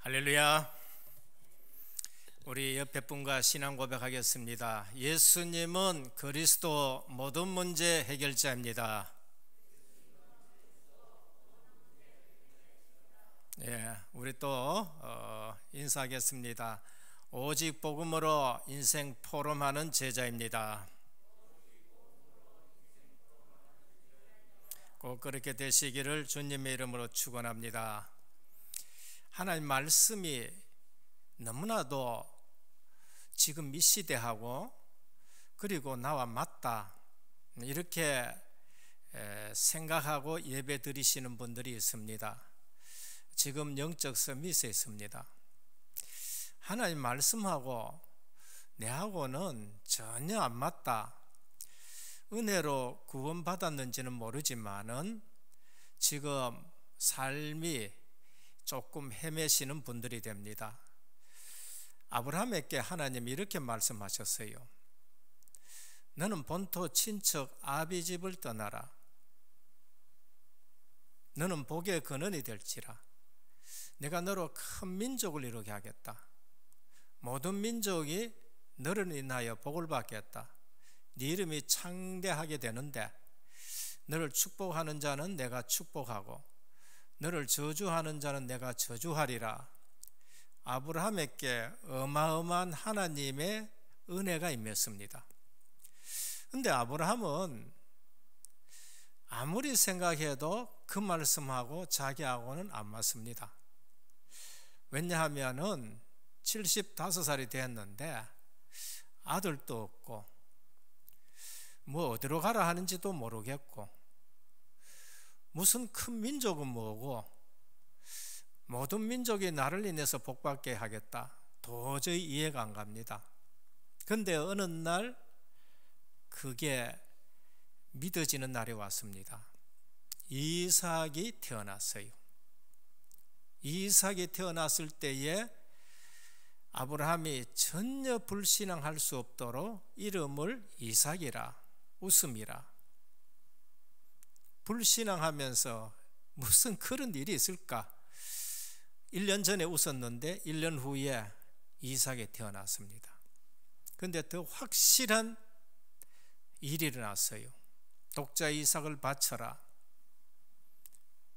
할렐루야. 우리 옆에 분과 신앙 고백하겠습니다. 예수님은 그리스도 모든 문제 해결자입니다. 우리 또 인사하겠습니다. 오직 복음으로 인생 포럼하는 제자입니다. 꼭 그렇게 되시기를 주님의 이름으로 축원합니다. 하나님 말씀이 너무나도 지금 이 시대하고 그리고 나와 맞다 이렇게 생각하고 예배 드리시는 분들이 있습니다. 지금 영적 서밋에 있습니다. 하나님 말씀하고 내하고는 전혀 안 맞다. 은혜로 구원받았는지는 모르지만은 지금 삶이 조금 헤매시는 분들이 됩니다. 아브라함에게 하나님이 이렇게 말씀하셨어요. 너는 본토 친척 아비 집을 떠나라. 너는 복의 근원이 될지라. 내가 너로 큰 민족을 이루게 하겠다. 모든 민족이 너를 인하여 복을 받겠다. 네 이름이 창대하게 되는데 너를 축복하는 자는 내가 축복하고 너를 저주하는 자는 내가 저주하리라. 아브라함에게 어마어마한 하나님의 은혜가 임했습니다. 그런데 아브라함은 아무리 생각해도 그 말씀하고 자기하고는 안 맞습니다. 왜냐하면 75살이 됐는데 아들도 없고 뭐 어디로 가라 하는지도 모르겠고 무슨 큰 민족은 뭐고 모든 민족이 나를 인해서 복받게 하겠다. 도저히 이해가 안 갑니다. 그런데 어느 날 그게 믿어지는 날이 왔습니다. 이삭이 태어났어요. 이삭이 태어났을 때에 아브라함이 전혀 불신앙할 수 없도록 이름을 이삭이라, 웃음이라. 불신앙하면서 무슨 그런 일이 있을까? 1년 전에 웃었는데 1년 후에 이삭이 태어났습니다. 그런데 더 확실한 일이 일어났어요. 독자 이삭을 바쳐라.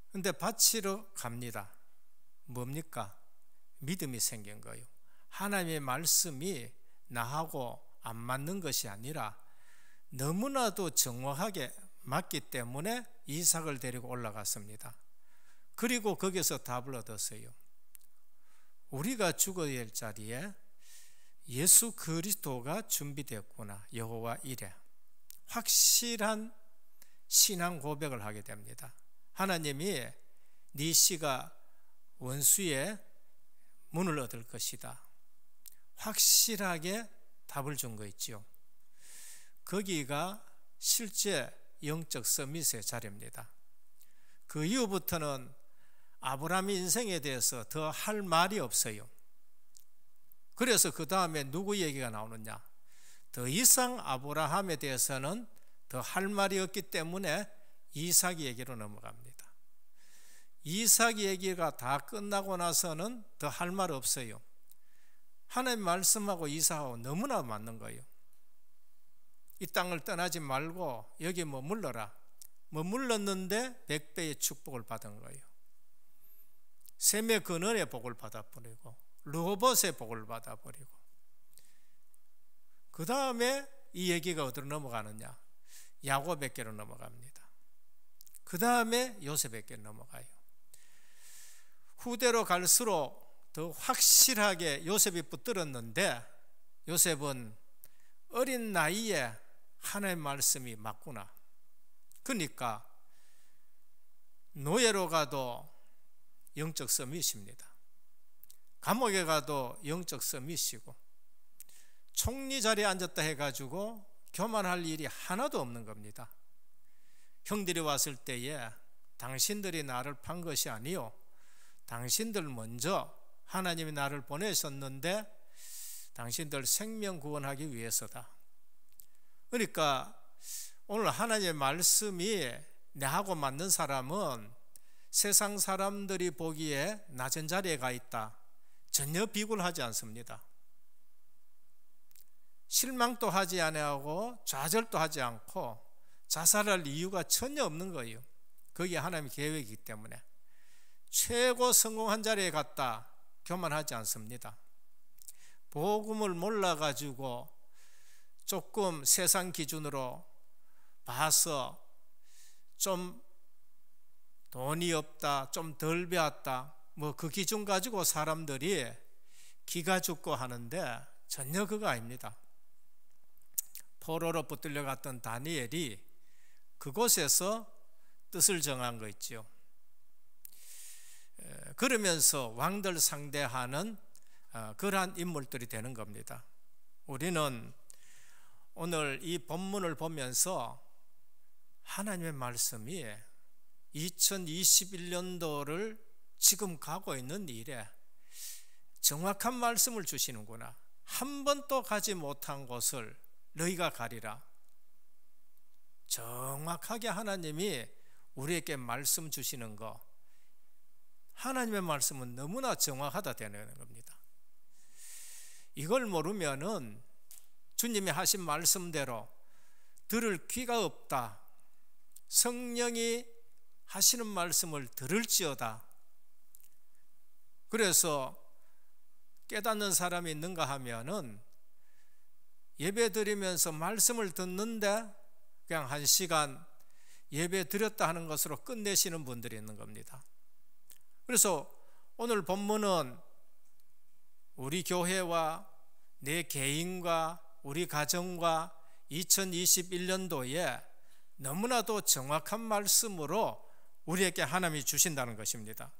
그런데 바치러 갑니다. 뭡니까? 믿음이 생긴 거예요. 하나님의 말씀이 나하고 안 맞는 것이 아니라 너무나도 정확하게 맞기 때문에 이삭을 데리고 올라갔습니다. 그리고 거기서 답을 얻었어요. 우리가 죽어야 할 자리에 예수 그리스도가 준비됐구나. 여호와 이레. 확실한 신앙 고백을 하게 됩니다. 하나님이 네 씨가 원수의 문을 얻을 것이다. 확실하게 답을 준 거 있죠. 거기가 실제 영적 서밋의 자리입니다. 그 이후부터는 아브라함의 인생에 대해서 더 할 말이 없어요. 그래서 그 다음에 누구 얘기가 나오느냐? 더 이상 아브라함에 대해서는 더 할 말이 없기 때문에 이삭 얘기로 넘어갑니다. 이삭 얘기가 다 끝나고 나서는 더 할 말 없어요. 하나님 말씀하고 이삭하고 너무나 맞는 거예요. 이 땅을 떠나지 말고 여기 머물러라. 머물렀는데 100배의 축복을 받은 거예요. 셈의 근원의 복을 받아버리고 르호봇의 복을 받아버리고 그 다음에 이 얘기가 어디로 넘어가느냐? 야곱에게로 넘어갑니다. 그 다음에 요셉에게 넘어가요. 후대로 갈수록 더 확실하게 요셉이 붙들었는데 요셉은 어린 나이에 하나님의 말씀이 맞구나. 그러니까 노예로 가도 영적 서밋입니다. 감옥에 가도 영적 서밋이고 총리 자리에 앉았다 해가지고 교만할 일이 하나도 없는 겁니다. 형들이 왔을 때에 당신들이 나를 판 것이 아니요 당신들 먼저 하나님이 나를 보내셨는데 당신들 생명 구원하기 위해서다. 그러니까 오늘 하나님의 말씀이 내하고 맞는 사람은 세상 사람들이 보기에 낮은 자리에 가 있다. 전혀 비굴하지 않습니다. 실망도 하지 아니하고 좌절도 하지 않고 자살할 이유가 전혀 없는 거예요. 그게 하나님의 계획이기 때문에 최고 성공한 자리에 갔다 교만하지 않습니다. 복음을 몰라가지고 조금 세상 기준으로 봐서 좀 돈이 없다, 좀 덜 배웠다, 뭐 그 기준 가지고 사람들이 기가 죽고 하는데 전혀 그거 아닙니다. 포로로 붙들려 갔던 다니엘이 그곳에서 뜻을 정한 거 있죠. 그러면서 왕들 상대하는 그러한 인물들이 되는 겁니다. 우리는 오늘 이 본문을 보면서 하나님의 말씀이 2021년도를 지금 가고 있는 일에 정확한 말씀을 주시는구나. 한 번도 가지 못한 곳을 너희가 가리라. 정확하게 하나님이 우리에게 말씀 주시는 거, 하나님의 말씀은 너무나 정확하다 되는 겁니다. 이걸 모르면은 주님이 하신 말씀대로 들을 귀가 없다, 성령이 하시는 말씀을 들을지어다, 그래서 깨닫는 사람이 있는가 하면은 예배 드리면서 말씀을 듣는데 그냥 1시간 예배 드렸다 하는 것으로 끝내시는 분들이 있는 겁니다. 그래서 오늘 본문은 우리 교회와 내 개인과 우리 가정과 2021년도에 너무나도 정확한 말씀으로 우리에게 하나님이 주신다는 것입니다.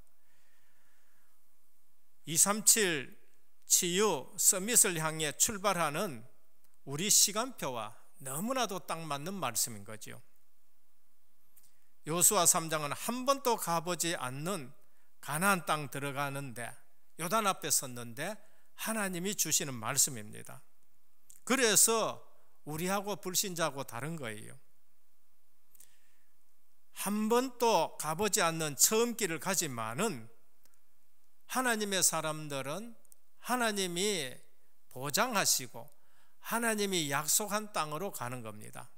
237 치유 서밋을 향해 출발하는 우리 시간표와 너무나도 딱 맞는 말씀인 거죠. 여호수아 3장은 한 번도 가보지 않는 가나안 땅 들어가는데 요단 앞에 섰는데 하나님이 주시는 말씀입니다. 그래서 우리하고 불신자하고 다른 거예요. 한 번도 가보지 않는 처음 길을 가지만은 하나님의 사람들은 하나님이 보장하시고 하나님이 약속한 땅으로 가는 겁니다.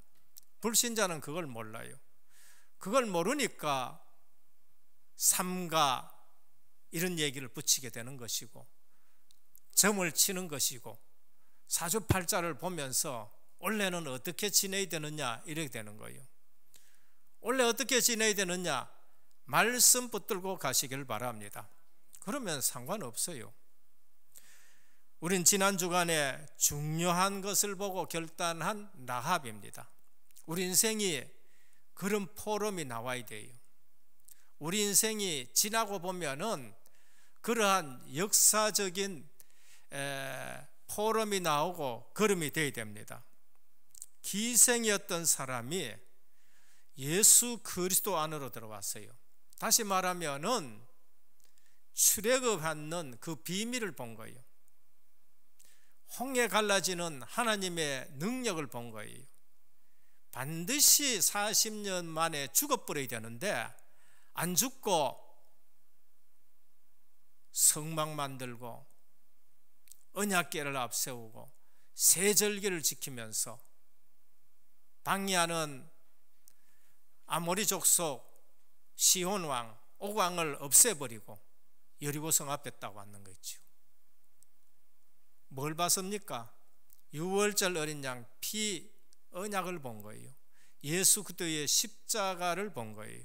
불신자는 그걸 몰라요. 그걸 모르니까 삼가 이런 얘기를 붙이게 되는 것이고 점을 치는 것이고 사주팔자를 보면서 원래는 어떻게 지내야 되느냐 이렇게 되는 거예요. 원래 어떻게 지내야 되느냐 말씀 붙들고 가시길 바랍니다. 그러면 상관없어요. 우린 지난 주간에 중요한 것을 보고 결단한 라합입니다. 우리 인생이 그런 포럼이 나와야 돼요. 우리 인생이 지나고 보면은 그러한 역사적인 포럼이 나오고 걸음이 되어야 됩니다. 기생이었던 사람이 예수 그리스도 안으로 들어왔어요. 다시 말하면은 출애굽하는 그 비밀을 본 거예요. 홍해 갈라지는 하나님의 능력을 본 거예요. 반드시 40년 만에 죽어버려야 되는데 안 죽고 성막 만들고 언약궤를 앞세우고 세절기를 지키면서 방해하는 아모리 족속 시혼 왕 옥 왕을 없애버리고 여리고성 앞에 딱 왔는 거죠. 뭘 봤습니까? 유월절 어린 양 피 언약을 본 거예요. 예수 그리스도의 십자가를 본 거예요.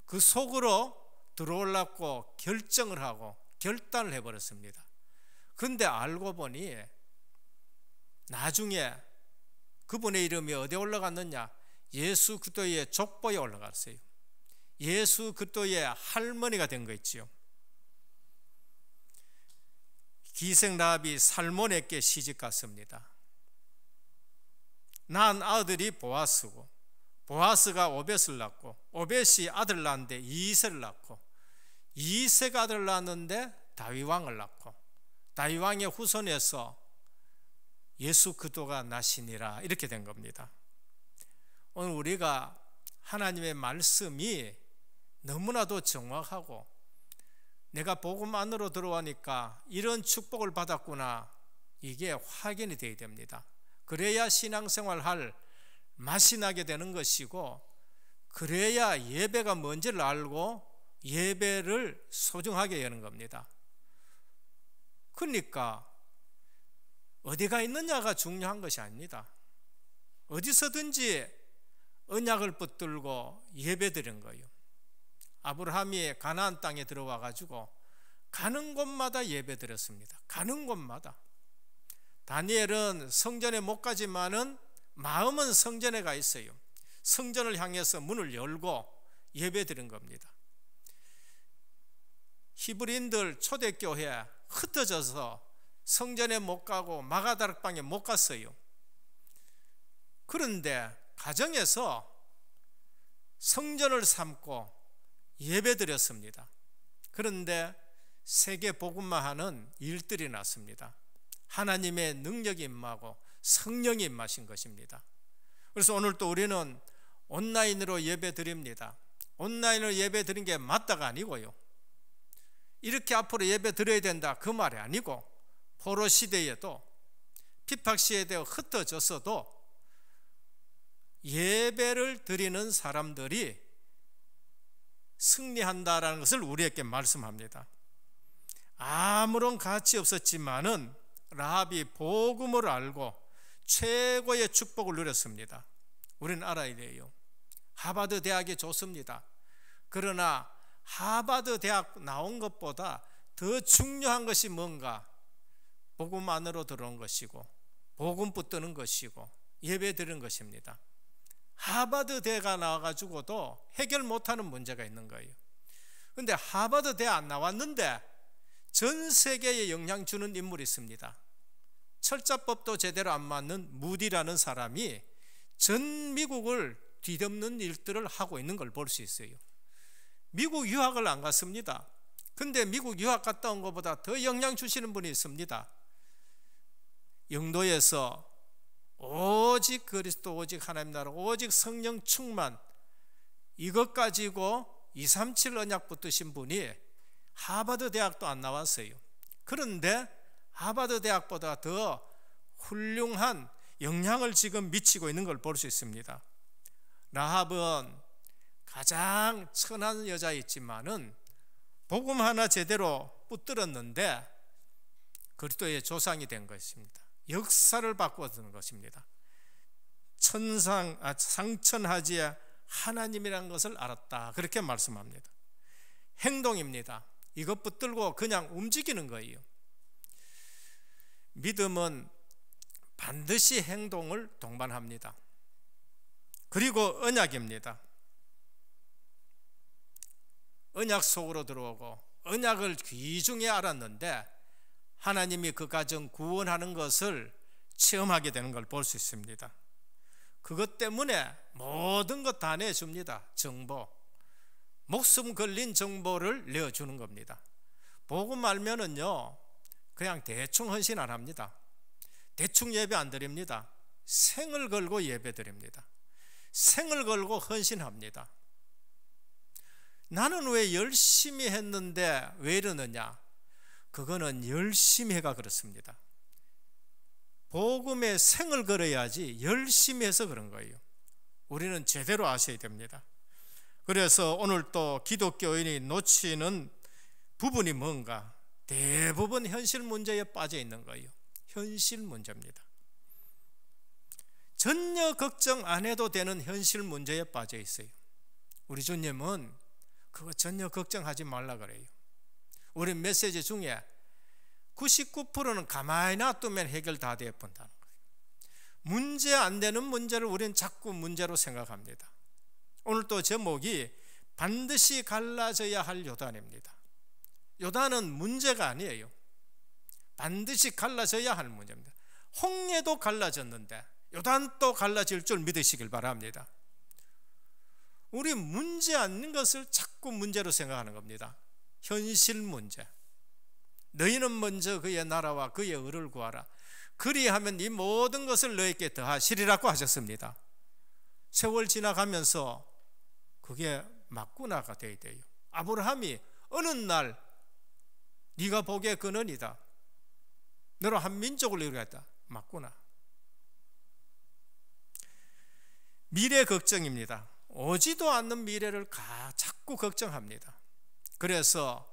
그 속으로 들어오려고 결정을 하고 결단을 해버렸습니다. 그런데 알고 보니 나중에 그분의 이름이 어디에 올라갔느냐? 예수 그리스도의 족보에 올라갔어요. 예수 그리스도의 할머니가 된 거 있지요. 기생 라합이 살몬에게 시집 갔습니다. 낳은 아들이 보아스고 보아스가 오벳을 낳고 오벳이 아들 낳았는데 이새를 낳고 이새가 아들 낳았는데 다윗 왕을 낳고 다윗 왕의 후손에서 예수 그리스도가 나시니라 이렇게 된 겁니다. 오늘 우리가 하나님의 말씀이 너무나도 정확하고 내가 복음 안으로 들어오니까 이런 축복을 받았구나, 이게 확인이 되어야 됩니다. 그래야 신앙생활할 맛이 나게 되는 것이고, 그래야 예배가 뭔지를 알고 예배를 소중하게 여는 겁니다. 그러니까 어디가 있느냐가 중요한 것이 아닙니다. 어디서든지 언약을 붙들고 예배 드린 거예요. 아브라함이 가나안 땅에 들어와 가지고 가는 곳마다 예배 드렸습니다. 가는 곳마다. 다니엘은 성전에 못 가지만은 마음은 성전에 가 있어요. 성전을 향해서 문을 열고 예배 드린 겁니다. 히브리인들 초대교회 흩어져서 성전에 못 가고 마가다락방에 못 갔어요. 그런데 가정에서 성전을 삼고 예배 드렸습니다. 그런데 세계 복음화하는 일들이 났습니다. 하나님의 능력이 임하고 성령이 임하신 것입니다. 그래서 오늘 또 우리는 온라인으로 예배 드립니다. 온라인으로 예배 드린 게 맞다가 아니고요, 이렇게 앞으로 예배 드려야 된다 그 말이 아니고, 포로 시대에도 핍박 시대에 흩어졌어도 예배를 드리는 사람들이 승리한다라는 것을 우리에게 말씀합니다. 아무런 가치 없었지만은 라합이 복음을 알고 최고의 축복을 누렸습니다. 우리는 알아야 돼요. 하버드 대학이 좋습니다. 그러나 하버드 대학 나온 것보다 더 중요한 것이 뭔가? 복음 안으로 들어온 것이고 복음 붙드는 것이고 예배 드리는 것입니다. 하버드 대가 나와가지고도 해결 못하는 문제가 있는 거예요. 그런데 하버드 대 안 나왔는데 전 세계에 영향 주는 인물이 있습니다. 철자법도 제대로 안 맞는 무디라는 사람이 전 미국을 뒤덮는 일들을 하고 있는 걸 볼 수 있어요. 미국 유학을 안 갔습니다. 근데 미국 유학 갔다 온 것보다 더 영향 주시는 분이 있습니다. 영도에서 오직 그리스도, 오직 하나님 나라, 오직 성령 충만, 이것 가지고 237 언약 붙드신 분이 하버드 대학도 안 나왔어요. 그런데 하버드 대학보다 더 훌륭한 영향을 지금 미치고 있는 걸 볼 수 있습니다. 라합은 가장 천한 여자였지만은 복음 하나 제대로 붙들었는데 그리스도의 조상이 된 것입니다. 역사를 바꾸었던 것입니다. 상천하지 하나님이라는 것을 알았다, 그렇게 말씀합니다. 행동입니다. 이것 붙들고 그냥 움직이는 거예요. 믿음은 반드시 행동을 동반합니다. 그리고 언약입니다. 언약 속으로 들어오고 언약을 귀중히 알았는데 하나님이 그 가정 구원하는 것을 체험하게 되는 걸 볼 수 있습니다. 그것 때문에 모든 것 다 내줍니다. 정보, 목숨 걸린 정보를 내어주는 겁니다. 복음 알면은요 그냥 대충 헌신 안 합니다. 대충 예배 안 드립니다. 생을 걸고 예배 드립니다. 생을 걸고 헌신합니다. 나는 왜 열심히 했는데 왜 이러느냐? 그거는 열심히 해가 그렇습니다. 복음에 생을 걸어야지 열심히 해서 그런 거예요. 우리는 제대로 아셔야 됩니다. 그래서 오늘 또 기독교인이 놓치는 부분이 뭔가? 대부분 현실 문제에 빠져 있는 거예요. 현실 문제입니다. 전혀 걱정 안 해도 되는 현실 문제에 빠져 있어요. 우리 주님은 그거 전혀 걱정하지 말라 그래요. 우리 메시지 중에 99%는 가만히 놔두면 해결 다 되어본다는 거예요. 문제 안 되는 문제를 우리는 자꾸 문제로 생각합니다. 오늘 또 제목이 반드시 갈라져야 할 요단입니다. 요단은 문제가 아니에요. 반드시 갈라져야 할 문제입니다. 홍해도 갈라졌는데 요단도 갈라질 줄 믿으시길 바랍니다. 우리 문제 아닌 것을 자꾸 문제로 생각하는 겁니다. 현실 문제. 너희는 먼저 그의 나라와 그의 의를 구하라. 그리하면 이 모든 것을 너희에게 더하시리라고 하셨습니다. 세월 지나가면서 그게 맞구나가 돼야 돼요. 아브라함이 어느 날 네가 복의 근원이다. 너로 한 민족을 이루겠다. 맞구나. 미래 걱정입니다. 오지도 않는 미래를 자꾸 걱정합니다. 그래서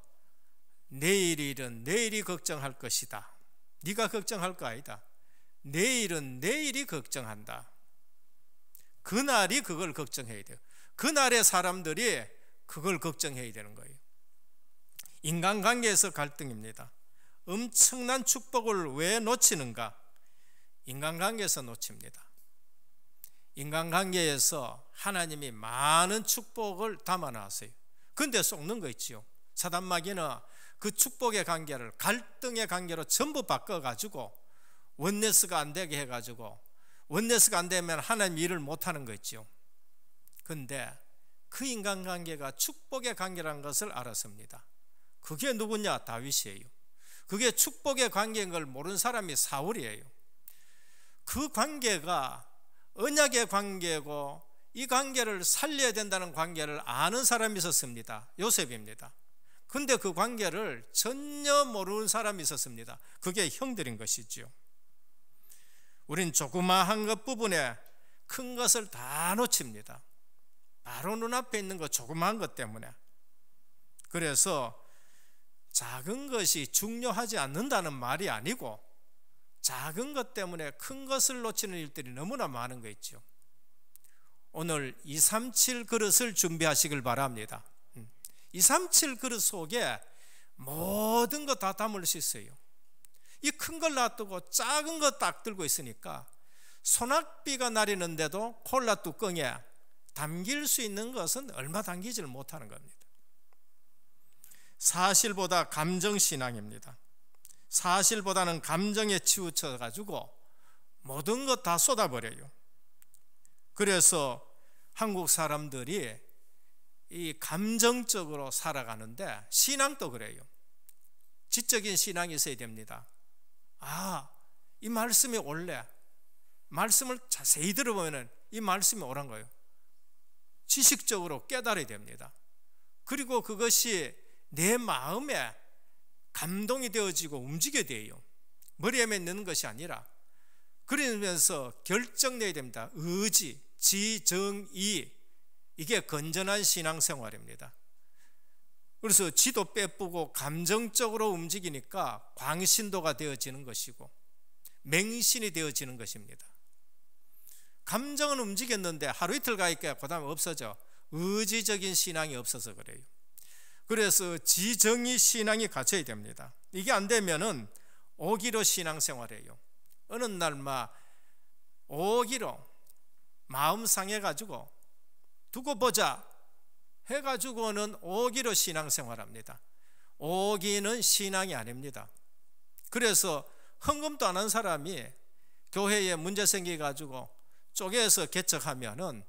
내일은 내일이 걱정할 것이다. 네가 걱정할 거 아니다. 내일은 내일이 걱정한다. 그날이 그걸 걱정해야 돼요. 그날의 사람들이 그걸 걱정해야 되는 거예요. 인간관계에서 갈등입니다. 엄청난 축복을 왜 놓치는가? 인간관계에서 놓칩니다. 인간관계에서 하나님이 많은 축복을 담아놨어요. 근데 속는 거 있지요. 사단마귀는 그 축복의 관계를 갈등의 관계로 전부 바꿔가지고 원네스가 안 되게 해가지고, 원네스가 안 되면 하나님 일을 못하는 거 있지요. 근데 그 인간관계가 축복의 관계라는 것을 알았습니다. 그게 누구냐? 다윗이에요. 그게 축복의 관계인 걸 모르는 사람이 사울이에요. 그 관계가 언약의 관계고 이 관계를 살려야 된다는 관계를 아는 사람이 있었습니다. 요셉입니다. 근데 그 관계를 전혀 모르는 사람이 있었습니다. 그게 형들인 것이죠. 우린 조그마한 것 부분에 큰 것을 다 놓칩니다. 바로 눈앞에 있는 것, 조그마한 것 때문에. 그래서 작은 것이 중요하지 않는다는 말이 아니고, 작은 것 때문에 큰 것을 놓치는 일들이 너무나 많은 거 있죠. 오늘 237 그릇을 준비하시길 바랍니다. 237 그릇 속에 모든 거 다 담을 수 있어요. 이 큰 걸 놔두고 작은 거 딱 들고 있으니까 소낙비가 나리는데도 콜라 뚜껑에 담길 수 있는 것은 얼마 담기지를 못하는 겁니다. 사실보다 감정신앙입니다. 사실보다는 감정에 치우쳐 가지고 모든 것 다 쏟아버려요. 그래서 한국 사람들이 이 감정적으로 살아가는데, 신앙도 그래요. 지적인 신앙이 있어야 됩니다. 이 말씀이 옳네. 말씀을 자세히 들어보면 이 말씀이 옳은 거예요. 지식적으로 깨달아야 됩니다. 그리고 그것이 내 마음에 감동이 되어지고 움직여야 돼요. 머리에만 넣는 것이 아니라. 그러면서 결정내야 됩니다. 의지, 지정의, 이게 건전한 신앙생활입니다. 그래서 지도 빼쁘고 감정적으로 움직이니까 광신도가 되어지는 것이고 맹신이 되어지는 것입니다. 감정은 움직였는데 하루 이틀 가니까 그 다음에 없어져. 의지적인 신앙이 없어서 그래요. 그래서 지정의 신앙이 갖춰야 됩니다. 이게 안 되면은 오기로 신앙생활이에요. 어느 날 오기로 마음 상해가지고 두고 보자 해가지고는 오기로 신앙생활합니다. 오기는 신앙이 아닙니다. 그래서 헌금도 안 한 사람이 교회에 문제 생겨가지고 쪼개서 개척하면은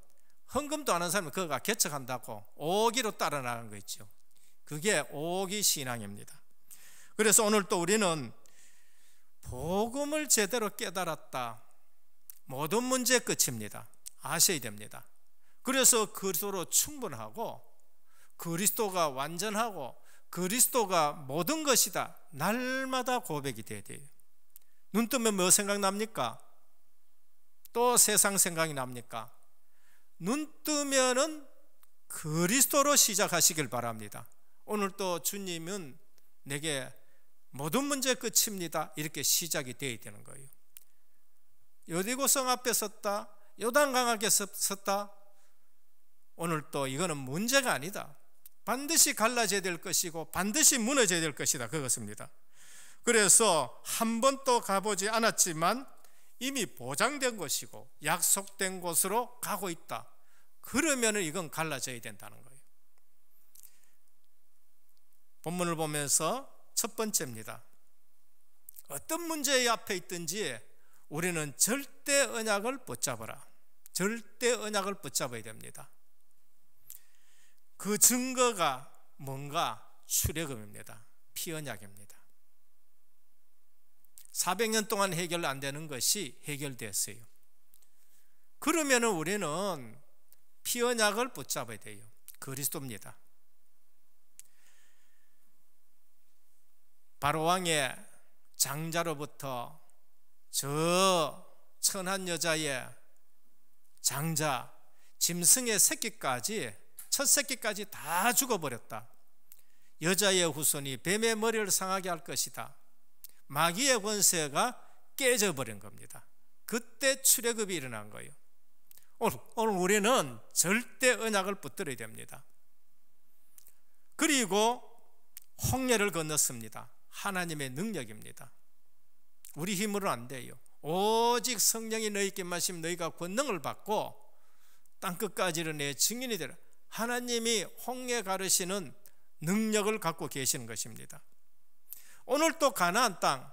헌금도 안 한 사람이 그거가 개척한다고 오기로 따라 나가는 거 있죠. 그게 오기 신앙입니다. 그래서 오늘 또 우리는 복음을 제대로 깨달았다. 모든 문제의 끝입니다. 아셔야 됩니다. 그래서 그리스도로 충분하고 그리스도가 완전하고 그리스도가 모든 것이다. 날마다 고백이 돼야 돼요. 눈 뜨면 뭐 생각납니까? 또 세상 생각이 납니까? 눈 뜨면은 그리스도로 시작하시길 바랍니다. 오늘 또 주님은 내게 모든 문제의 끝입니다. 이렇게 시작이 되어야 되는 거예요. 여리고성 앞에 섰다, 요단강 앞에 섰다. 오늘 또 이거는 문제가 아니다. 반드시 갈라져야 될 것이고 반드시 무너져야 될 것이다. 그것입니다. 그래서 한 번 또 가보지 않았지만 이미 보장된 것이고 약속된 곳으로 가고 있다. 그러면 이건 갈라져야 된다는 거예요. 본문을 보면서 첫 번째입니다. 어떤 문제 앞에 있든지 우리는 절대 언약을 붙잡아라. 절대 언약을 붙잡아야 됩니다. 그 증거가 뭔가? 출애굽입니다. 피언약입니다. 400년 동안 해결 안 되는 것이 해결됐어요. 그러면 우리는 피언약을 붙잡아야 돼요. 그리스도입니다. 바로왕의 장자로부터 저 천한 여자의 장자 짐승의 새끼까지, 첫 새끼까지 다 죽어버렸다. 여자의 후손이 뱀의 머리를 상하게 할 것이다. 마귀의 권세가 깨져버린 겁니다. 그때 출애굽이 일어난 거예요. 오늘 우리는 절대 언약을 붙들어야 됩니다. 그리고 홍해를 건넜습니다. 하나님의 능력입니다. 우리 힘으로는 안 돼요. 오직 성령이 너희께 마시면 너희가 권능을 받고 땅끝까지 이르내 증인이 되라. 하나님이 홍해 가르시는 능력을 갖고 계시는 것입니다. 오늘 또 가나안 땅,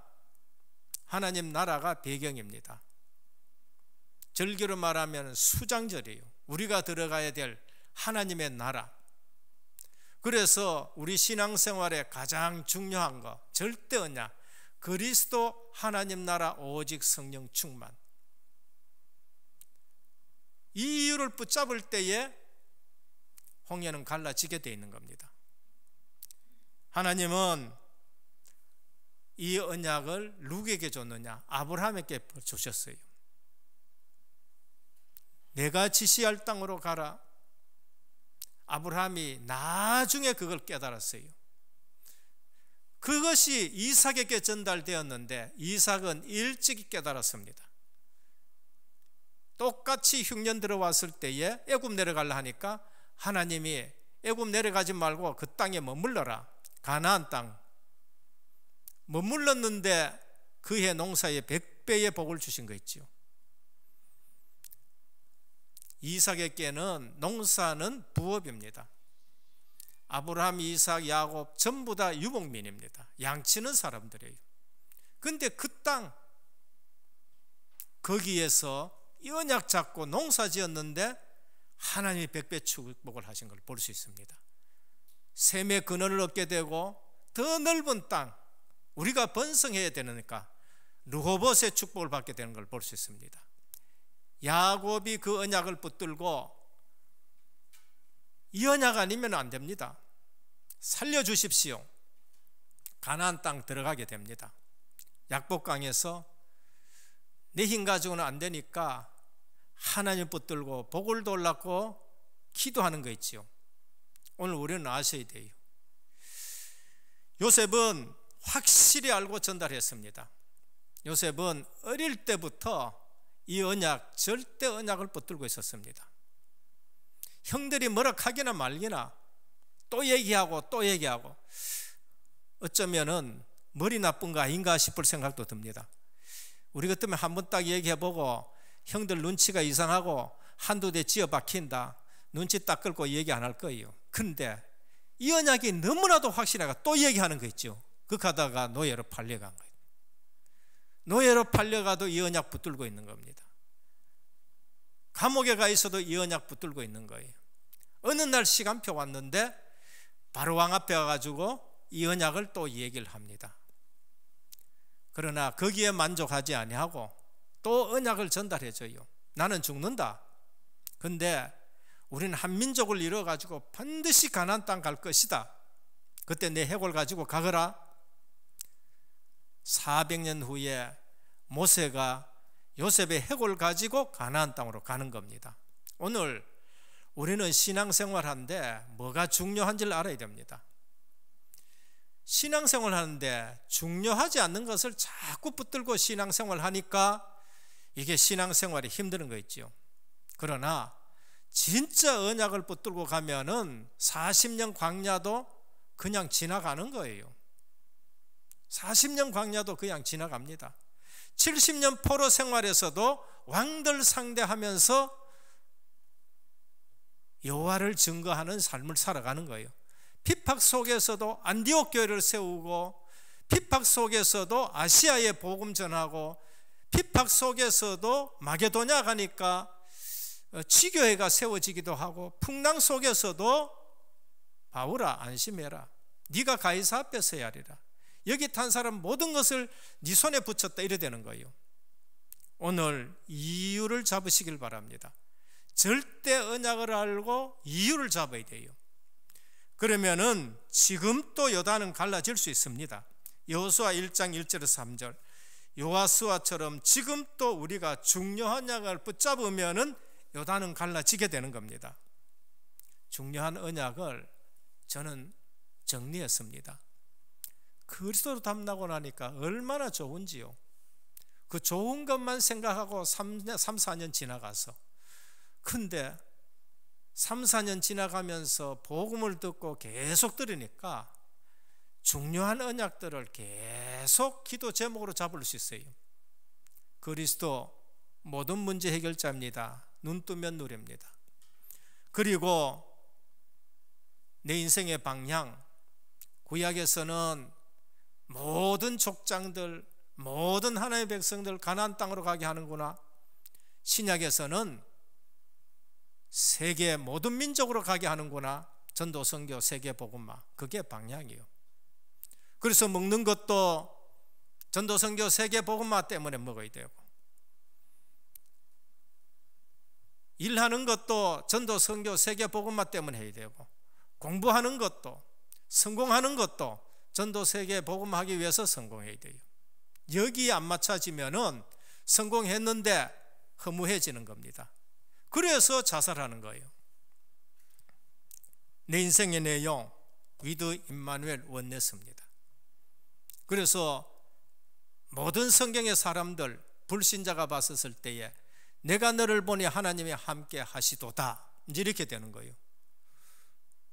하나님 나라가 배경입니다. 절기로 말하면 수장절이에요. 우리가 들어가야 될 하나님의 나라. 그래서 우리 신앙생활에 가장 중요한 거, 절대 언약, 그리스도 하나님 나라 오직 성령 충만. 이 이유를 붙잡을 때에 홍해는 갈라지게 되어 있는 겁니다. 하나님은 이 언약을 누구에게 줬느냐? 아브라함에게 주셨어요. 내가 지시할 땅으로 가라. 아브라함이 나중에 그걸 깨달았어요. 그것이 이삭에게 전달되었는데 이삭은 일찍이 깨달았습니다. 똑같이 흉년 들어왔을 때에 애굽 내려가려 하니까 하나님이 애굽 내려가지 말고 그 땅에 머물러라. 가나안 땅 머물렀는데 그해 농사에 100배의 복을 주신 거 있죠. 이삭에게는 농사는 부업입니다. 아브라함, 이삭, 야곱 전부 다 유목민입니다. 양치는 사람들이에요. 그런데 그 땅 거기에서 언약 잡고 농사 지었는데 하나님이 100배 축복을 하신 걸 볼 수 있습니다. 샘의 근원을 얻게 되고 더 넓은 땅, 우리가 번성해야 되니까 르호봇의 축복을 받게 되는 걸 볼 수 있습니다. 야곱이 그 언약을 붙들고 이 언약 아니면 안 됩니다. 살려주십시오. 가나안 땅 들어가게 됩니다. 약복강에서 내 힘 가지고는 안 되니까 하나님 붙들고 복을 돌랐고 기도하는 거 있지요. 오늘 우리는 아셔야 돼요. 요셉은 확실히 알고 전달했습니다. 요셉은 어릴 때부터 이 언약, 절대 언약을 붙들고 있었습니다. 형들이 뭐라 하기나 말기나 또 얘기하고 또 얘기하고 어쩌면은 머리 나쁜 거 아닌가 싶을 생각도 듭니다. 우리 같으면 한번 딱 얘기해보고 형들 눈치가 이상하고 한두 대 지어 박힌다, 눈치 딱 끌고 얘기 안 할 거예요. 그런데 이 언약이 너무나도 확실하가 또 얘기하는 거 있죠. 그렇게 하다가 노예로 팔려간 거예요. 노예로 팔려가도 이 언약 붙들고 있는 겁니다. 감옥에 가 있어도 이 언약 붙들고 있는 거예요. 어느 날 시간표 왔는데 바로 왕 앞에 와가지고 이 언약을 또 얘기를 합니다. 그러나 거기에 만족하지 아니하고 또 언약을 전달해줘요. 나는 죽는다. 근데 우리는 한 민족을 이뤄가지고 반드시 가나안 땅 갈 것이다. 그때 내 해골 가지고 가거라. 400년 후에 모세가 요셉의 해골 가지고 가나안 땅으로 가는 겁니다. 오늘 우리는 신앙생활하는데 뭐가 중요한지를 알아야 됩니다. 신앙생활 하는데 중요하지 않는 것을 자꾸 붙들고 신앙생활 하니까 이게 신앙생활이 힘드는 거 있죠. 그러나 진짜 언약을 붙들고 가면은 40년 광야도 그냥 지나가는 거예요. 40년 광야도 그냥 지나갑니다. 70년 포로 생활에서도 왕들 상대하면서 여호와를 증거하는 삶을 살아가는 거예요. 핍박 속에서도 안디옥 교회를 세우고, 핍박 속에서도 아시아에 복음 전하고, 핍박 속에서도 마게도냐 가니까 지교회가 세워지기도 하고, 풍랑 속에서도 바울아 안심해라, 네가 가이사 앞에 서야 하리라, 여기 탄 사람 모든 것을 네 손에 붙였다, 이래 되는 거예요. 오늘 이유를 잡으시길 바랍니다. 절대 언약을 알고 이유를 잡아야 돼요. 그러면은 지금 또 요단은 갈라질 수 있습니다. 여호수아 1장 1절에서 3절, 여호수아처럼 지금 또 우리가 중요한 언약을 붙잡으면은 요단은 갈라지게 되는 겁니다. 중요한 언약을 저는 정리했습니다. 그리스도로 닮나고 나니까 얼마나 좋은지요. 그 좋은 것만 생각하고 3-4년 지나가서, 근데 3-4년 지나가면서 복음을 듣고 계속 들으니까 중요한 언약들을 계속 기도 제목으로 잡을 수 있어요. 그리스도 모든 문제 해결자입니다. 눈 뜨면 누립니다. 그리고 내 인생의 방향, 구약에서는 모든 족장들, 모든 하나님의 백성들 가나안 땅으로 가게 하는구나. 신약에서는 세계 모든 민족으로 가게 하는구나. 전도, 선교, 세계 복음화, 그게 방향이에요. 그래서 먹는 것도 전도, 선교, 세계 복음화 때문에 먹어야 되고, 일하는 것도 전도, 선교, 세계 복음화 때문에 해야 되고, 공부하는 것도, 성공하는 것도 전도, 세계 복음화하기 위해서 성공해야 돼요. 여기에 안 맞춰지면은 성공했는데 허무해지는 겁니다. 그래서 자살하는 거예요. 내 인생의 내용, 위드 임마누엘 원네스입니다. 그래서 모든 성경의 사람들, 불신자가 봤었을 때에 내가 너를 보니 하나님이 함께 하시도다, 이렇게 되는 거예요.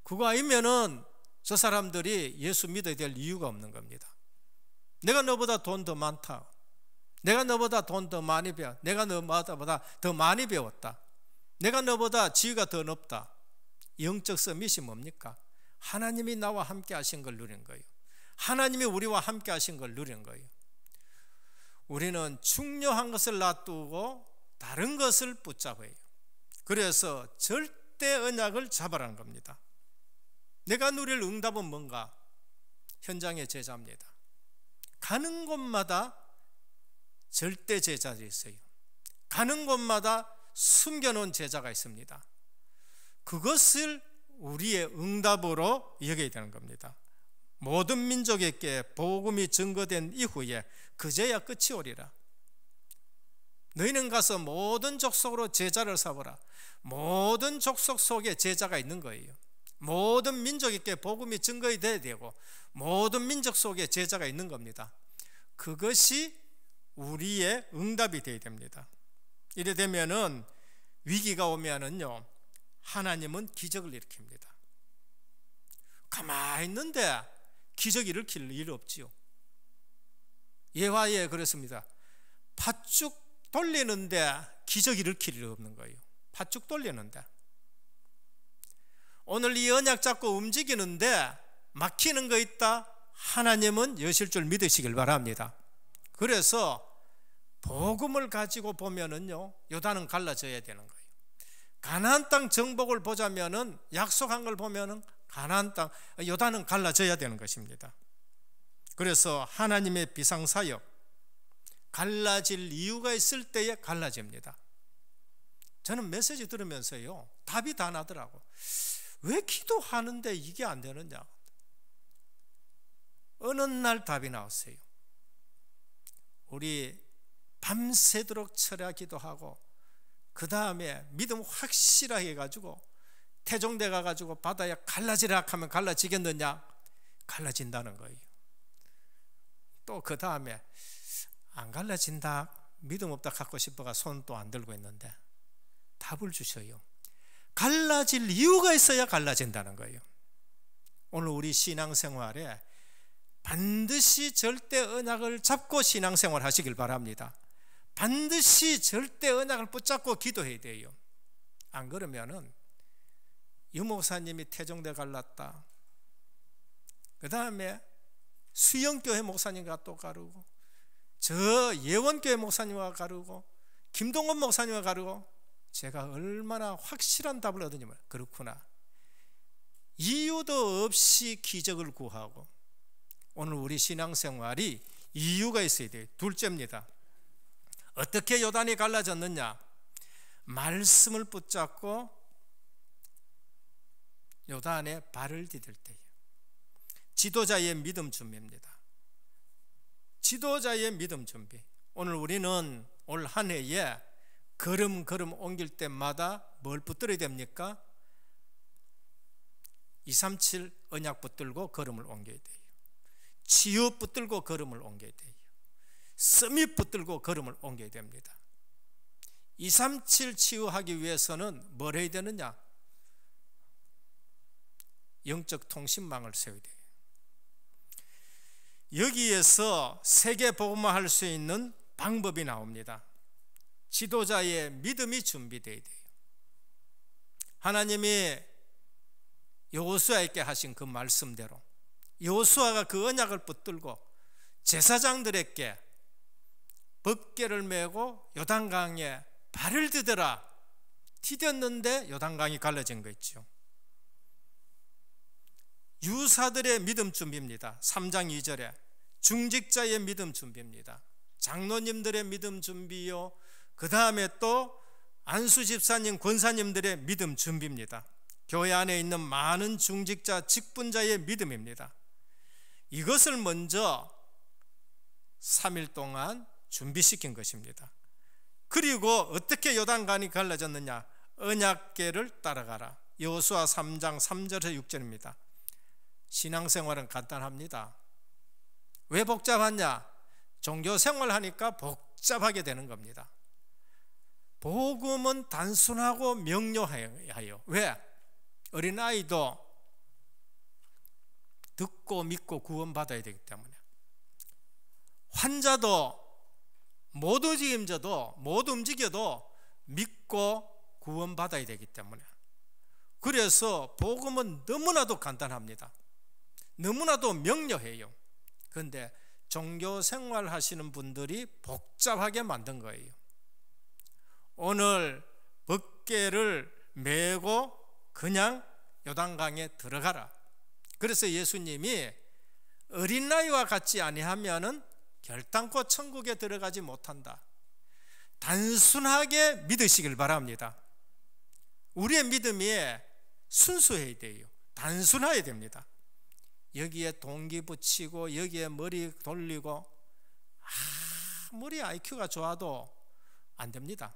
그거 아니면은 저 사람들이 예수 믿어야 될 이유가 없는 겁니다. 내가 너보다 돈 더 많다, 내가 너보다 돈 더 많이 배워, 내가 너보다 더 많이 배웠다, 내가 너보다 지위가 더 높다. 영적 서밋이 뭡니까? 하나님이 나와 함께 하신 걸 누린 거예요. 하나님이 우리와 함께 하신 걸 누린 거예요. 우리는 중요한 것을 놔두고 다른 것을 붙잡아요. 그래서 절대 언약을 잡으라는 겁니다. 내가 누릴 응답은 뭔가? 현장의 제자입니다. 가는 곳마다 절대 제자들이 있어요. 가는 곳마다 숨겨놓은 제자가 있습니다. 그것을 우리의 응답으로 여겨야 되는 겁니다. 모든 민족에게 복음이 증거된 이후에 그제야 끝이 오리라. 너희는 가서 모든 족속으로 제자를 삼으라. 모든 족속 속에 제자가 있는 거예요. 모든 민족에게 복음이 증거돼야 되고 모든 민족 속에 제자가 있는 겁니다. 그것이 우리의 응답이 되어야 됩니다. 이래 되면은 위기가 오면은요, 하나님은 기적을 일으킵니다. 가만히 있는데 기적 일으킬 일 없지요. 예화에 그랬습니다. 팥죽 돌리는데 기적 일으킬 일 없는 거예요. 팥죽 돌리는데. 오늘 이 언약 잡고 움직이는데 막히는 거 있다? 하나님은 여실 줄 믿으시길 바랍니다. 그래서 복음을 가지고 보면은요, 요단은 갈라져야 되는 거예요. 가나안 땅 정복을 보자면은, 약속한 걸 보면은 가나안 땅, 요단은 갈라져야 되는 것입니다. 그래서 하나님의 비상사역, 갈라질 이유가 있을 때에 갈라집니다. 저는 메시지 들으면서요, 답이 다 나더라고. 왜 기도하는데 이게 안 되느냐? 어느 날 답이 나왔어요. 우리 밤새도록 철야 기도하고 그 다음에 믿음 확실하게 해가지고 태종대 가가지고 바다에 갈라지라 하면 갈라지겠느냐? 갈라진다는 거예요. 또 그 다음에 안 갈라진다, 믿음 없다 갖고 싶어가 손 또 안 들고 있는데 답을 주셔요. 갈라질 이유가 있어야 갈라진다는 거예요. 오늘 우리 신앙생활에 반드시 절대 언약을 잡고 신앙생활 하시길 바랍니다. 반드시 절대 언약을 붙잡고 기도해야 돼요. 안 그러면은 유목사님이 태종대 갈랐다, 그 다음에 수영교회 목사님과 또 가르고, 저 예원교회 목사님과 가르고, 김동원 목사님과 가르고, 제가 얼마나 확실한 답을 얻으냐면, 그렇구나, 이유도 없이 기적을 구하고. 오늘 우리 신앙생활이 이유가 있어야 돼요. 둘째입니다. 어떻게 요단이 갈라졌느냐? 말씀을 붙잡고 요단에 발을 디딜 때예요. 지도자의 믿음 준비입니다. 지도자의 믿음 준비. 오늘 우리는 올 한 해에 걸음 옮길 때마다 뭘 붙들어야 됩니까? 237 언약 붙들고 걸음을 옮겨야 돼요. 치유 붙들고 걸음을 옮겨야 돼요. 서밋 붙들고 걸음을 옮겨야 됩니다. 237 치유하기 위해서는 뭘 해야 되느냐? 영적 통신망을 세워야 돼요. 여기에서 세계 복음화 할 수 있는 방법이 나옵니다. 지도자의 믿음이 준비되어야 돼요. 하나님이 여호수아에게 하신 그 말씀대로 여호수아가 그 언약을 붙들고 제사장들에게 법궤를 메고 요단강에 발을 디뎌라 디뎠는데 요단강이 갈라진 거 있죠. 유사들의 믿음 준비입니다. 3장 2절에 중직자의 믿음 준비입니다. 장로님들의 믿음 준비요, 그 다음에 또 안수 집사님, 권사님들의 믿음 준비입니다. 교회 안에 있는 많은 중직자, 직분자의 믿음입니다. 이것을 먼저 3일 동안 준비시킨 것입니다. 그리고 어떻게 요단강이 갈라졌느냐? 언약궤를 따라가라. 여호수아 3장 3절에서 6절입니다. 신앙생활은 간단합니다. 왜 복잡하냐? 종교생활 하니까 복잡하게 되는 겁니다. 복음은 단순하고 명료하여. 왜? 어린아이도 듣고 믿고 구원받아야 되기 때문에, 환자도 못 움직여도 믿고 구원받아야 되기 때문에, 그래서 복음은 너무나도 간단합니다. 너무나도 명료해요. 그런데 종교생활 하시는 분들이 복잡하게 만든 거예요. 오늘 법궤를 메고 그냥 요단강에 들어가라. 그래서 예수님이 어린아이와 같지 아니하면은 결단코 천국에 들어가지 못한다. 단순하게 믿으시길 바랍니다. 우리의 믿음이 순수해야 돼요. 단순해야 됩니다. 여기에 동기 붙이고 여기에 머리 돌리고 아무리 IQ가 좋아도 안 됩니다.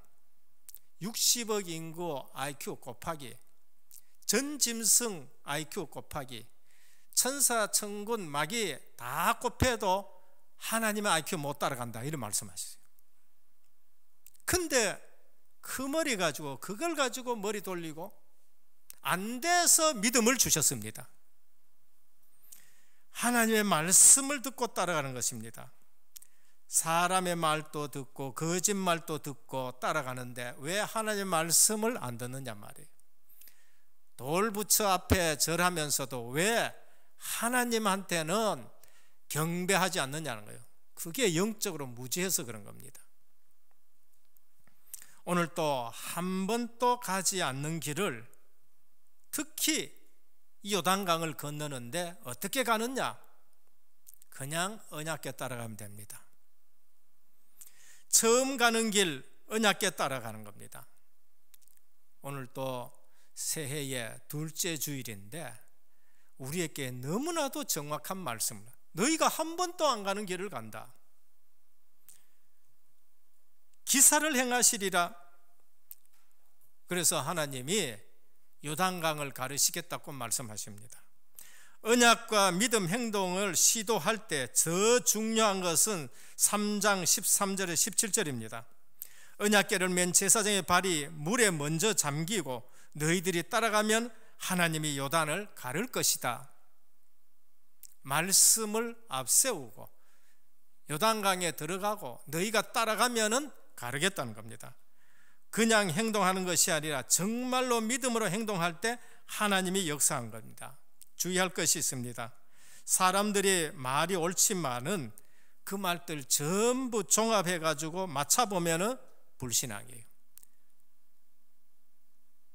60억 인구 IQ 곱하기, 전짐승 IQ 곱하기, 천사, 천군, 마귀 다 곱해도 하나님의 IQ 못 따라간다, 이런 말씀하셨어요. 근데 그 머리 가지고, 그걸 가지고 머리 돌리고 안 돼서 믿음을 주셨습니다. 하나님의 말씀을 듣고 따라가는 것입니다. 사람의 말도 듣고 거짓말도 듣고 따라가는데 왜 하나님의 말씀을 안 듣느냐 말이에요. 돌부처 앞에 절하면서도 왜 하나님한테는 경배하지 않느냐는 거예요. 그게 영적으로 무지해서 그런 겁니다. 오늘 또 한 번도 가지 않는 길을, 특히 이 요단강을 건너는데 어떻게 가느냐? 그냥 언약궤 따라가면 됩니다. 처음 가는 길 언약궤 따라가는 겁니다. 오늘 또 새해의 둘째 주일인데 우리에게 너무나도 정확한 말씀을, 너희가 한 번도 안 가는 길을 간다. 기사를 행하시리라. 그래서 하나님이 요단강을 가르치겠다고 말씀하십니다. 언약과 믿음 행동을 시도할 때 더 중요한 것은 3장 13절에 17절입니다. 언약궤를 맨 제사장의 발이 물에 먼저 잠기고 너희들이 따라가면 하나님이 요단을 가를 것이다. 말씀을 앞세우고 요단강에 들어가고 너희가 따라가면은 가르겠다는 겁니다. 그냥 행동하는 것이 아니라 정말로 믿음으로 행동할 때 하나님이 역사한 겁니다. 주의할 것이 있습니다. 사람들이 말이 옳지만은 그 말들 전부 종합해가지고 맞춰보면은 불신앙이에요.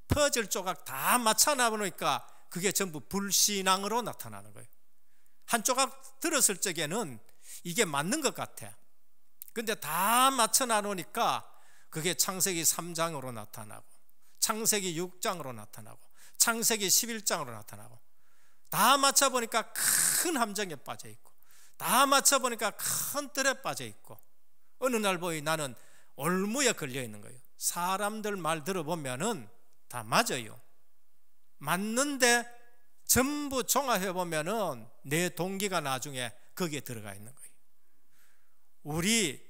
퍼즐 조각 다 맞춰놔보니까 그게 전부 불신앙으로 나타나는 거예요. 한 조각 들었을 적에는 이게 맞는 것 같아. 근데 다 맞춰놔놓으니까 그게 창세기 3장으로 나타나고, 창세기 6장으로 나타나고, 창세기 11장으로 나타나고, 다 맞춰보니까 큰 함정에 빠져있고, 다 맞춰보니까 큰 뜰에 빠져 있고, 어느 날 보니 나는 올무에 걸려 있는 거예요. 사람들 말 들어보면은 다 맞아요. 맞는데 전부 종합해 보면은 내 동기가 나중에 거기에 들어가 있는 거예요. 우리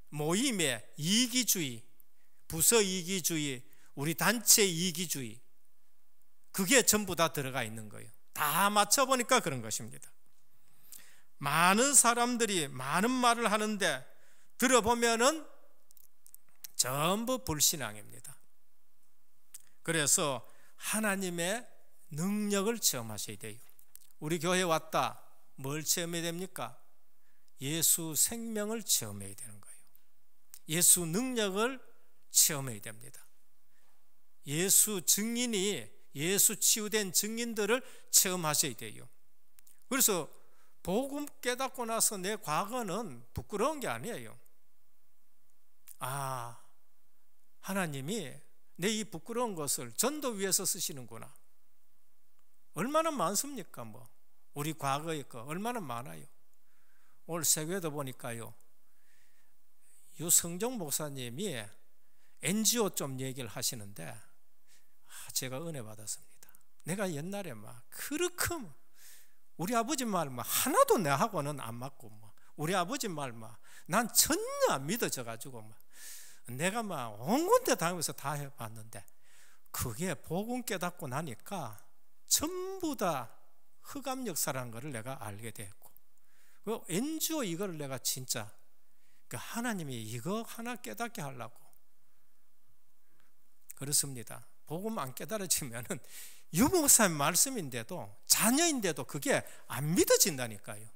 모임의 이기주의, 부서 이기주의, 우리 단체 이기주의, 그게 전부 다 들어가 있는 거예요. 다 맞춰보니까 그런 것입니다. 많은 사람들이 많은 말을 하는데 들어보면은 전부 불신앙입니다. 그래서 하나님의 능력을 체험하셔야 돼요. 우리 교회 왔다, 뭘 체험해야 됩니까? 예수 생명을 체험해야 되는 거예요. 예수 능력을 체험해야 됩니다. 예수 증인이, 예수 치유된 증인들을 체험하셔야 돼요. 그래서 복음 깨닫고 나서 내 과거는 부끄러운 게 아니에요. 아, 하나님이 내 이 부끄러운 것을 전도 위해서 쓰시는구나. 얼마나 많습니까? 우리 과거의 거 얼마나 많아요. 오늘 세계도 보니까요, 유성종 목사님이 NGO 좀 얘기를 하시는데 제가 은혜 받았습니다. 내가 옛날에 그렇게 우리 아버지 말 하나도 내하고는 안 맞고, 우리 아버지 말 난 전혀 안 믿어져 가지고 내가 온 군데 다니면서 다 해봤는데, 그게 복음 깨닫고 나니까 전부 다 흑암 역사라는 것을 내가 알게 됐고, 그 NGO 이거를 내가 진짜 하나님이 이거 하나 깨닫게 하려고 그렇습니다. 복음 안 깨달아지면은 유목사님 말씀인데도, 자녀인데도 그게 안 믿어진다니까요.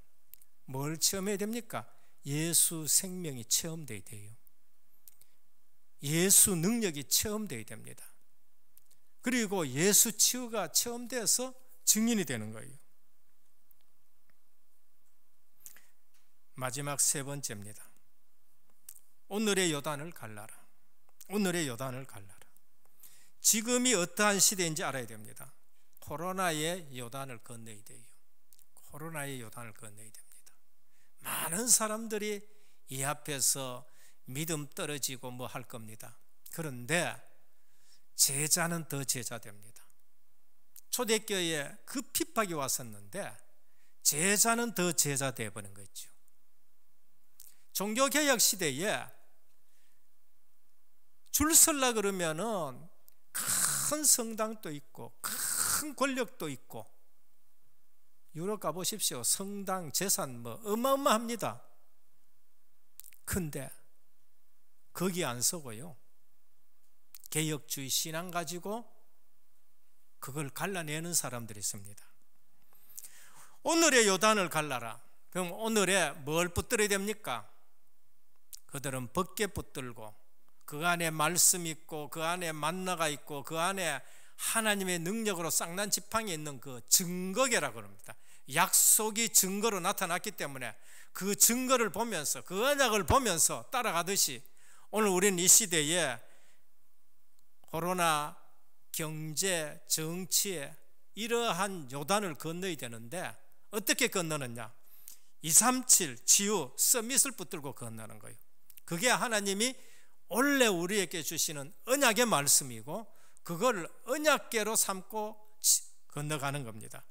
뭘 체험해야 됩니까? 예수 생명이 체험돼야 돼요. 예수 능력이 체험돼야 됩니다. 그리고 예수 치유가 체험돼서 증인이 되는 거예요. 마지막 세 번째입니다. 오늘의 요단을 갈라라. 오늘의 요단을 갈라라. 지금이 어떠한 시대인지 알아야 됩니다. 코로나의 요단을 건너야 돼요. 코로나의 요단을 건너야 됩니다. 많은 사람들이 이 앞에서 믿음 떨어지고 할 겁니다. 그런데 제자는 더 제자 됩니다. 초대교회에 그 핍박이 왔었는데 제자는 더 제자 되어버린 거죠. 종교개혁 시대에 줄 설라 그러면은 큰 성당도 있고 큰 권력도 있고, 유럽 가보십시오. 성당 재산 어마어마합니다. 근데 거기 안 서고요, 개혁주의 신앙 가지고 그걸 갈라내는 사람들이 있습니다. 오늘의 요단을 갈라라. 그럼 오늘에 뭘 붙들어야 됩니까? 그들은 벗게 붙들고, 그 안에 말씀 있고, 그 안에 만나가 있고, 그 안에 하나님의 능력으로 쌍난 지팡이 있는 그 증거계라고 합니다. 약속이 증거로 나타났기 때문에 그 증거를 보면서, 그 언약을 보면서 따라가듯이 오늘 우리는 이 시대에 코로나, 경제, 정치에 이러한 요단을 건너야 되는데 어떻게 건너느냐? 237 치유 서밋을 붙들고 건너는 거예요. 그게 하나님이 원래 우리에게 주시는 언약의 말씀이고, 그걸 언약계로 삼고 건너가는 겁니다.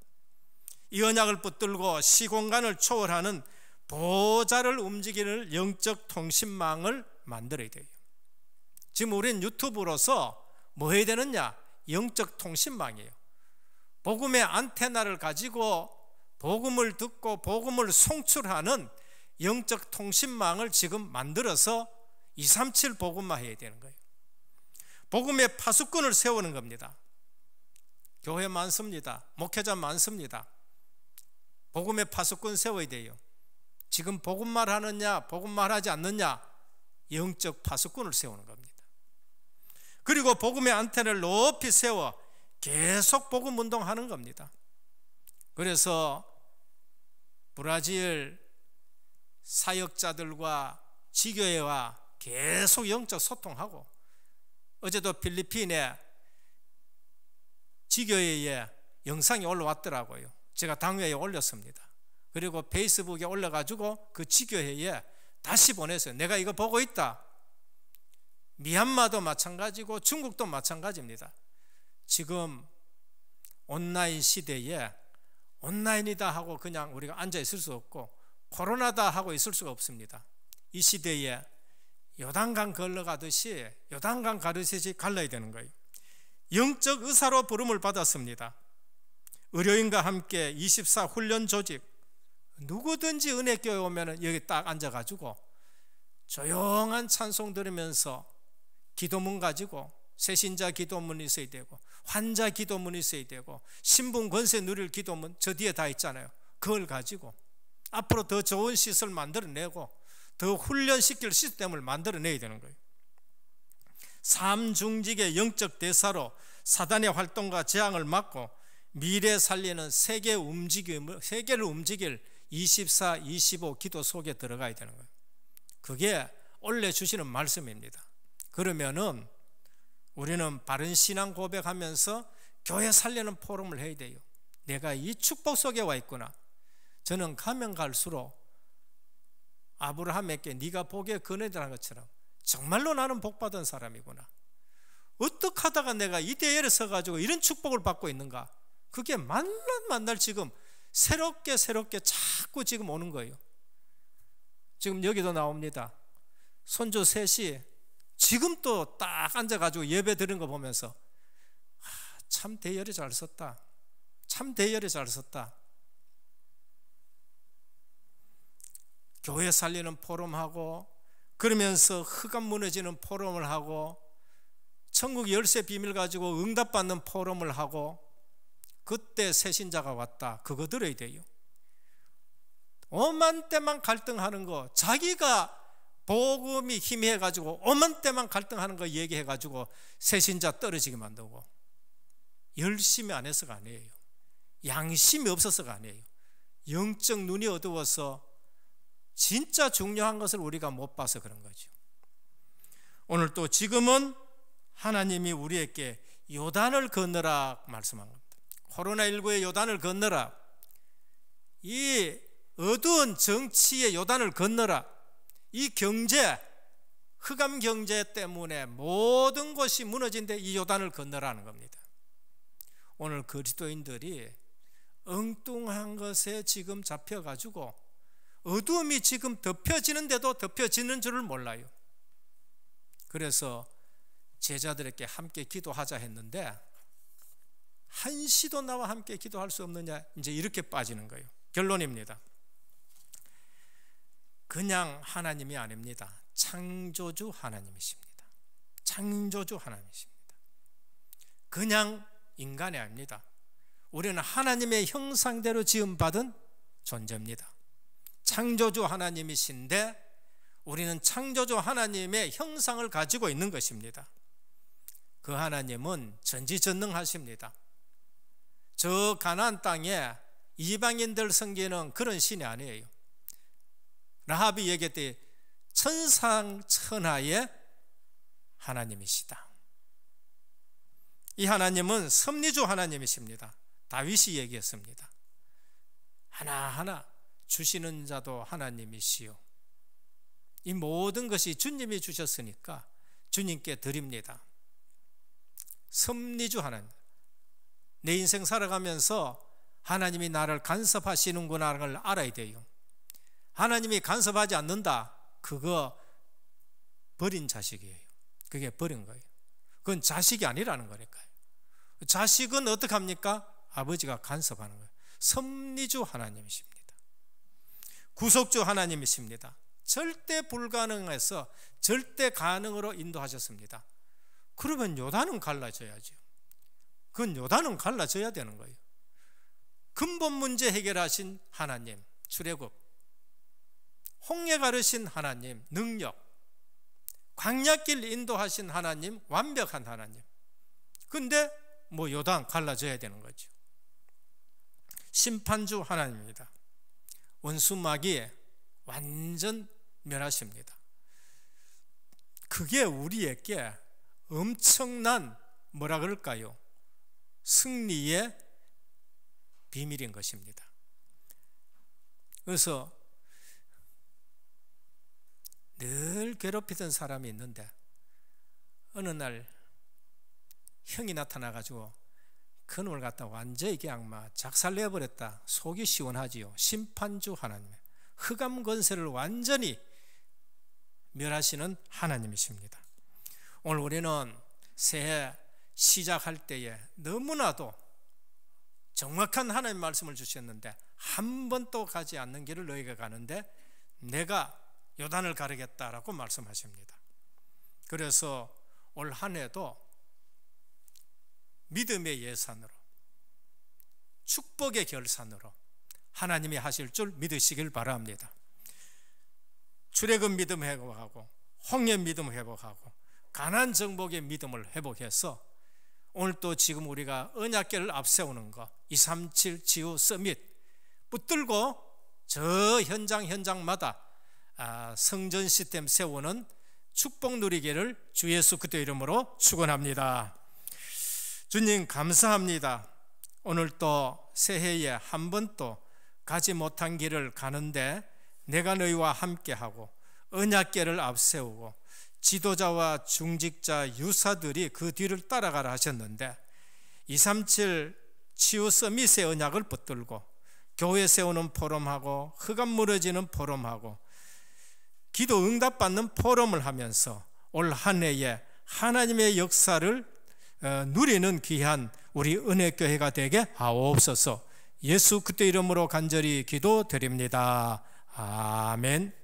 이 언약을 붙들고 시공간을 초월하는 보좌를 움직이는 영적 통신망을 만들어야 돼요. 지금 우리는 유튜브로서 뭐 해야 되느냐? 영적 통신망이에요. 복음의 안테나를 가지고 복음을 듣고 복음을 송출하는 영적 통신망을 지금 만들어서 237 복음화 해야 되는 거예요. 복음의 파수꾼을 세우는 겁니다. 교회 많습니다. 목회자 많습니다. 복음의 파수꾼 세워야 돼요. 지금 복음말 하느냐, 복음말 하지 않느냐, 영적 파수꾼을 세우는 겁니다. 그리고 복음의 안테나를 높이 세워 계속 복음 운동하는 겁니다. 그래서 브라질 사역자들과 지교회와 계속 영적 소통하고, 어제도 필리핀에 지교회에 영상이 올라왔더라고요. 제가 당회에 올렸습니다. 그리고 페이스북에 올려가지고 그 지교회에 다시 보냈어요. 내가 이거 보고 있다. 미얀마도 마찬가지고 중국도 마찬가지입니다. 지금 온라인 시대에 온라인이다 하고 그냥 우리가 앉아 있을 수 없고 코로나다 하고 있을 수가 없습니다. 이 시대에 요단강 걸러가듯이 요단강 가르듯이 갈라야 되는 거예요. 영적 의사로 부름을 받았습니다. 의료인과 함께 24 훈련 조직, 누구든지 은혜교회 오면 여기 딱 앉아가지고 조용한 찬송 들으면서 기도문 가지고 새신자 기도문이 있어야 되고 환자 기도문이 있어야 되고 신분 권세 누릴 기도문 저 뒤에 다 있잖아요. 그걸 가지고 앞으로 더 좋은 시설 만들어내고 더 훈련시킬 시스템을 만들어내야 되는 거예요. 삼중직의 영적 대사로 사단의 활동과 재앙을 막고 미래 살리는 세계를 움직일 24, 25 기도 속에 들어가야 되는 거예요. 그게 올려주시는 말씀입니다. 그러면은 우리는 바른 신앙 고백하면서 교회 살리는 포럼을 해야 돼요. 내가 이 축복 속에 와 있구나. 저는 가면 갈수록 아브라함에게 네가 보기에 그네들한 것처럼 정말로 나는 복받은 사람이구나. 어떻게 하다가 내가 이 대열에 서가지고 이런 축복을 받고 있는가. 그게 만날 지금 새롭게 자꾸 지금 오는 거예요. 지금 여기도 나옵니다. 손주 셋이 지금 또 딱 앉아가지고 예배 드리는 거 보면서 참 대열이 잘 섰다. 참 대열이 잘 섰다. 교회 살리는 포럼하고 그러면서 흑암 무너지는 포럼을 하고 천국 열쇠 비밀 가지고 응답받는 포럼을 하고 그때 새신자가 왔다. 그거 들어야 돼요. 오만 때만 갈등하는 거 자기가 복음이 희미해가지고 오만 때만 갈등하는 거 얘기해가지고 새신자 떨어지게 만들고 열심히 안 해서가 아니에요. 양심이 없어서가 아니에요. 영적 눈이 어두워서 진짜 중요한 것을 우리가 못 봐서 그런 거죠. 오늘 또 지금은 하나님이 우리에게 요단을 건너라 말씀한 겁니다. 코로나19의 요단을 건너라. 이 어두운 정치의 요단을 건너라. 이 경제, 흑암 경제 때문에 모든 것이 무너진데 이 요단을 건너라는 겁니다. 오늘 그리스도인들이 엉뚱한 것에 지금 잡혀가지고 어두움이 지금 덮여지는데도 덮여지는 줄을 몰라요. 그래서 제자들에게 함께 기도하자 했는데 한시도 나와 함께 기도할 수 없느냐, 이제 이렇게 빠지는 거예요. 결론입니다. 그냥 하나님이 아닙니다. 창조주 하나님이십니다. 창조주 하나님이십니다. 그냥 인간이 아닙니다. 우리는 하나님의 형상대로 지음받은 존재입니다. 창조주 하나님이신데 우리는 창조주 하나님의 형상을 가지고 있는 것입니다. 그 하나님은 전지전능하십니다. 저 가나안 땅에 이방인들 섬기는 그런 신이 아니에요. 라합이 얘기했듯이 천상천하의 하나님이시다. 이 하나님은 섭리주 하나님이십니다. 다윗이 얘기했습니다. 하나하나 주시는 자도 하나님이시요. 이 모든 것이 주님이 주셨으니까 주님께 드립니다. 섭리주 하나님. 내 인생 살아가면서 하나님이 나를 간섭하시는구나를 걸 알아야 돼요. 하나님이 간섭하지 않는다. 그거 버린 자식이에요. 그게 버린 거예요. 그건 자식이 아니라는 거니까요. 자식은 어떻게 합니까? 아버지가 간섭하는 거예요. 섭리주 하나님이십니다. 구속주 하나님이십니다. 절대 불가능해서 절대 가능으로 인도하셨습니다. 그러면 요단은 갈라져야죠. 그건 요단은 갈라져야 되는 거예요. 근본 문제 해결하신 하나님, 출애굽, 홍해 가르신 하나님, 능력, 광야길 인도하신 하나님, 완벽한 하나님. 근데 뭐 요단 갈라져야 되는 거죠. 심판주 하나님입니다. 원수마귀 완전 멸하십니다. 그게 우리에게 엄청난 뭐라 그럴까요? 승리의 비밀인 것입니다. 그래서 늘 괴롭히던 사람이 있는데 어느 날 형이 나타나가지고 그놈을 갖다 완전히 그냥 막 작살내버렸다. 속이 시원하지요. 심판주 하나님, 흑암 권세를 완전히 멸하시는 하나님이십니다. 오늘 우리는 새해 시작할 때에 너무나도 정확한 하나님 말씀을 주셨는데 한 번도 가지 않는 길을 너희가 가는데 내가 요단을 가르겠다라고 말씀하십니다. 그래서 올 한 해도 믿음의 예산으로, 축복의 결산으로 하나님이 하실 줄 믿으시길 바랍니다. 출애굽 믿음 회복하고 홍해 믿음 회복하고 가나안 정복의 믿음을 회복해서 오늘 또 지금 우리가 언약궤를 앞세우는 거 237 지우 서밋 붙들고 저 현장마다 성전 시스템 세우는 축복 누리기를 주 예수 그리스도 이름으로 축원합니다. 주님 감사합니다. 오늘 또 새해에 한 번도 가지 못한 길을 가는데 내가 너희와 함께하고 언약궤를 앞세우고 지도자와 중직자 유사들이 그 뒤를 따라가라 하셨는데 237 치유 서밋의 언약을 붙들고 교회 세우는 포럼하고 흑암 무너지는 포럼하고 기도 응답받는 포럼을 하면서 올 한 해에 하나님의 역사를 누리는 귀한 우리 은혜교회가 되게 하옵소서. 예수 그리스도 이름으로 간절히 기도드립니다. 아멘.